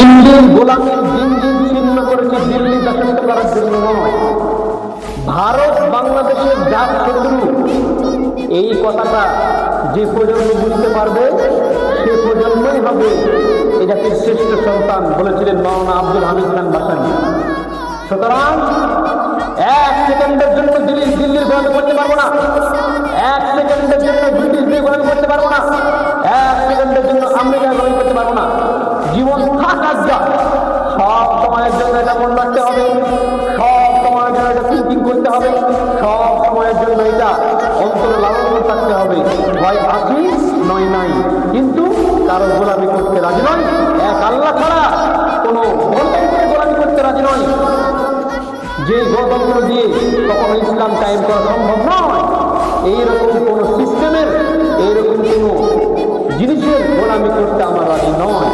দিল্লির গোলামীর জিঞ্জির ছিন্ন করেছে দিল্লি দাসত্ব করার জন্য নয়। ভারত বাংলাদেশের জাত শত্রু, এই কথাটা যে প্রজন্ম বুঝতে পারবে সে প্রজন্মই হবে এ জাতির শ্রেষ্ঠ সন্তান, বলেছিলেন মাওলানা আব্দুল হামিদ খান ভাসানী। সুতরাং এক সেকেন্ডের জন্য দিল্লির গোলামি করতে পারবো না, এক সেকেন্ডের জন্য ব্রিটিশদের গোলামি করতে পারবো না, এক সেকেন্ডের জন্য আমেরিকার গোলামি করতে পারবো না। জীবন থাকার যা সব সময়ের জন্য এটা মনে রাখতে হবে, সব সময়ের জন্য এটা থিঙ্কিং করতে হবে, সব সময়ের জন্য এটা অন্তরে লালন করে থাকতে হবে। হয় আছি নয় নাই, কিন্তু কারো গোলামি করতে রাজি নয়, এক আল্লাহ ছাড়া কোনো গণতন্ত্রের গোলামি করতে রাজি নয়। যে গণতন্ত্র দিয়ে কখনো ইসলাম কায়েম করা সম্ভব নয়, এইরকম কোন সিস্টেমের, এইরকম কোন জিনিসের গোলামি করতে আমার রাজি নয়।